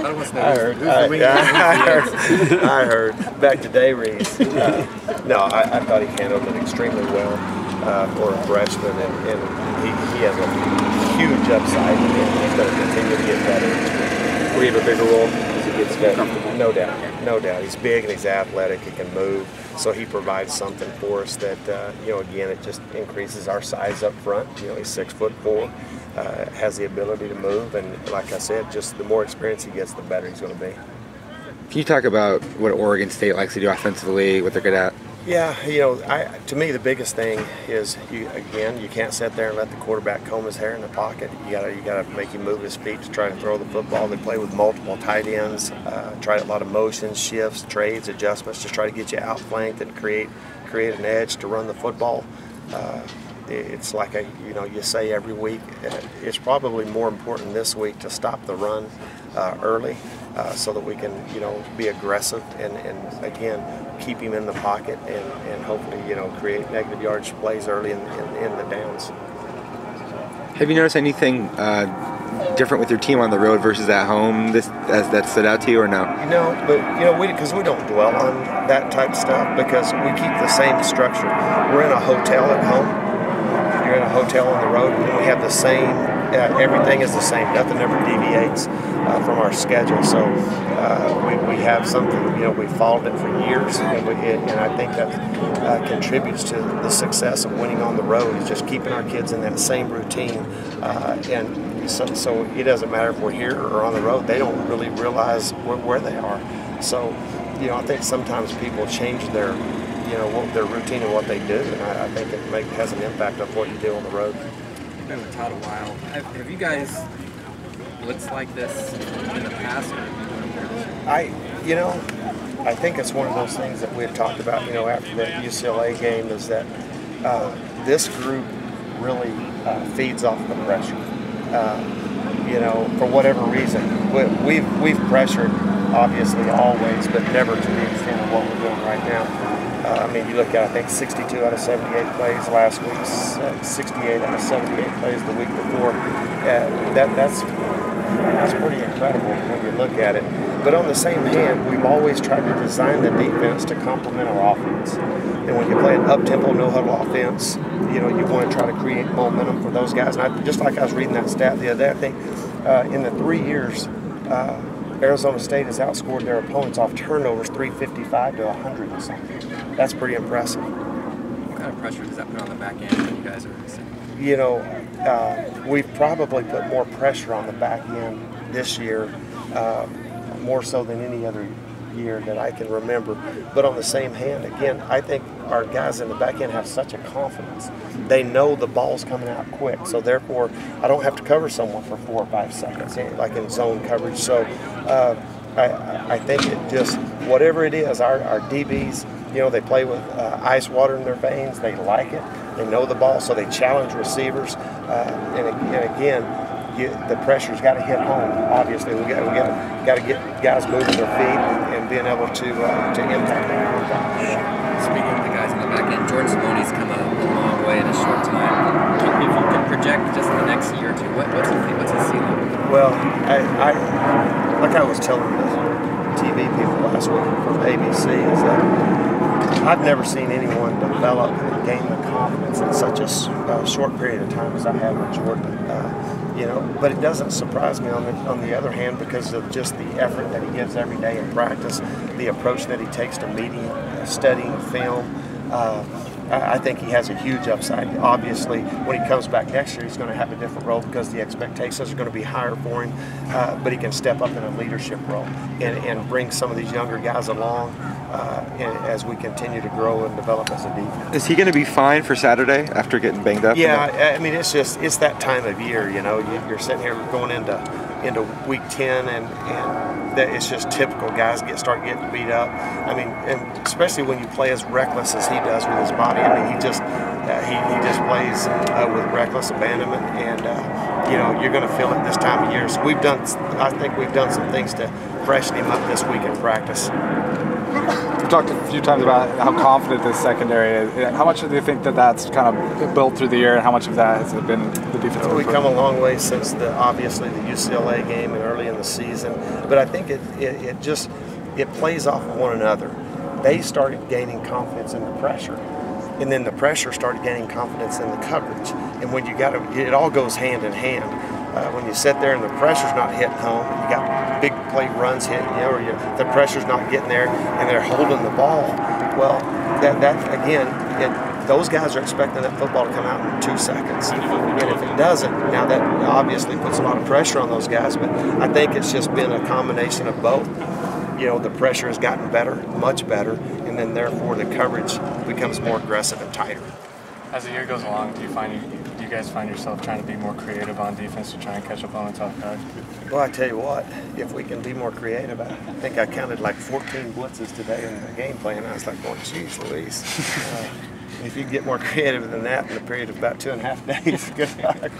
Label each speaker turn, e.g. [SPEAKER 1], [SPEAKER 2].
[SPEAKER 1] I heard. Back to Day Reese. No, I thought he handled it extremely well for a freshman, and he has a huge upside, and he's going to continue to get better. We have a bigger role as he gets better. No doubt. He's big and he's athletic. He can move, so he provides something for us that again, it just increases our size up front. He's 6'4". Has the ability to move, and like I said, just the more experience he gets, the better he's going to be.
[SPEAKER 2] Can you talk about what Oregon State likes to do offensively, what they're good at?
[SPEAKER 1] Yeah, to me the biggest thing is you can't sit there and let the quarterback comb his hair in the pocket. You gotta make him move his feet to try to throw the football. They play with multiple tight ends, try a lot of motions, shifts, trades, adjustments, just try to get you outflanked and create an edge to run the football. It's like you say every week, it's probably more important this week to stop the run early so that we can be aggressive and again keep him in the pocket and hopefully create negative yardage plays early in the downs.
[SPEAKER 2] Have you noticed anything different with your team on the road versus at home that stood out to you, or no?
[SPEAKER 1] Because we don't dwell on that type of stuff because we keep the same structure. We're in a hotel at home. You're in a hotel on the road, and we have the same, everything is the same. Nothing ever deviates from our schedule. So we have something, we've followed it for years, and I think that contributes to the success of winning on the road, is just keeping our kids in that same routine. And so it doesn't matter if we're here or on the road, they don't really realize where they are. So, I think sometimes people change their routine and what they do, and I think it has an impact on what you do on the road.
[SPEAKER 3] You've been with Todd a while. Have you guys blitzed like this in the past?
[SPEAKER 1] I think it's one of those things that we had talked about, after the UCLA game, is that this group really feeds off the pressure. For whatever reason, we've pressured obviously always, but never to the extent of what we're doing right now. You look at, I think, 62 out of 78 plays last week, 68 out of 78 plays the week before. That's pretty incredible when you look at it. But on the same hand, we've always tried to design the defense to complement our offense. And when you play an up-tempo, no-huddle offense, you want to try to create momentum for those guys. And just like I was reading that stat the other day, I think in the 3 years, Arizona State has outscored their opponents off turnovers 355 to 100 or something. That's pretty impressive.
[SPEAKER 3] What kind of pressure does that put on the back end when you guys are sitting?
[SPEAKER 1] We've probably put more pressure on the back end this year, more so than any other year that I can remember. But on the same hand, again, I think our guys in the back end have such a confidence. They know the ball's coming out quick, so therefore I don't have to cover someone for 4 or 5 seconds, like in zone coverage. So I think it just, whatever it is, our DBs, they play with ice water in their veins. They like it. They know the ball, so they challenge receivers. And again, the pressure's got to hit home. Obviously, we got to get guys moving their feet and being able to impact them.
[SPEAKER 3] Speaking of the guys in the back end, Jordan Simone's come a long way in a short time. If you could project just the next year or two, what's his ceiling?
[SPEAKER 1] Well, like I was telling the TV people last week from ABC, is that I've never seen anyone develop and gain the confidence in such a short period of time as I have with Jordan. But it doesn't surprise me on the other hand, because of just the effort that he gives every day in practice, the approach that he takes to meeting, studying film. I think he has a huge upside. Obviously, when he comes back next year, he's going to have a different role because the expectations are going to be higher for him. But he can step up in a leadership role and bring some of these younger guys along as we continue to grow and develop as a defense.
[SPEAKER 2] Is he going to be fine for Saturday after getting banged up?
[SPEAKER 1] Yeah, it's that time of year. You're sitting here going into week 10, and it's just typical. Guys start getting beat up. And especially when you play as reckless as he does with his body. He just plays with reckless abandonment, and you're going to feel it this time of year. So I think we've done some things to freshen him up this week in practice.
[SPEAKER 4] talked a few times about how confident this secondary is. How much do you think that that's kind of built through the year, and how much of that has been the defensive?
[SPEAKER 1] We've come a long way since obviously the UCLA game and early in the season, but I think it plays off of one another. They started gaining confidence in the pressure, and then the pressure started gaining confidence in the coverage. And when it all goes hand in hand. When you sit there and the pressure's not hitting home, you got big play runs hitting you, or the pressure's not getting there, and they're holding the ball. Well, those guys are expecting that football to come out in 2 seconds. And if it doesn't, now that obviously puts a lot of pressure on those guys, but I think it's just been a combination of both. The pressure has gotten better, much better, and then therefore the coverage becomes more aggressive and tighter.
[SPEAKER 5] As the year goes along, do you guys find yourself trying to be more creative on defense to try and catch opponents off guard?
[SPEAKER 1] Well, I tell you what, if we can be more creative, I think I counted like 14 blitzes today in the game plan. I was like, going, geez Louise. If you get more creative than that in a period of about 2.5 days, good luck.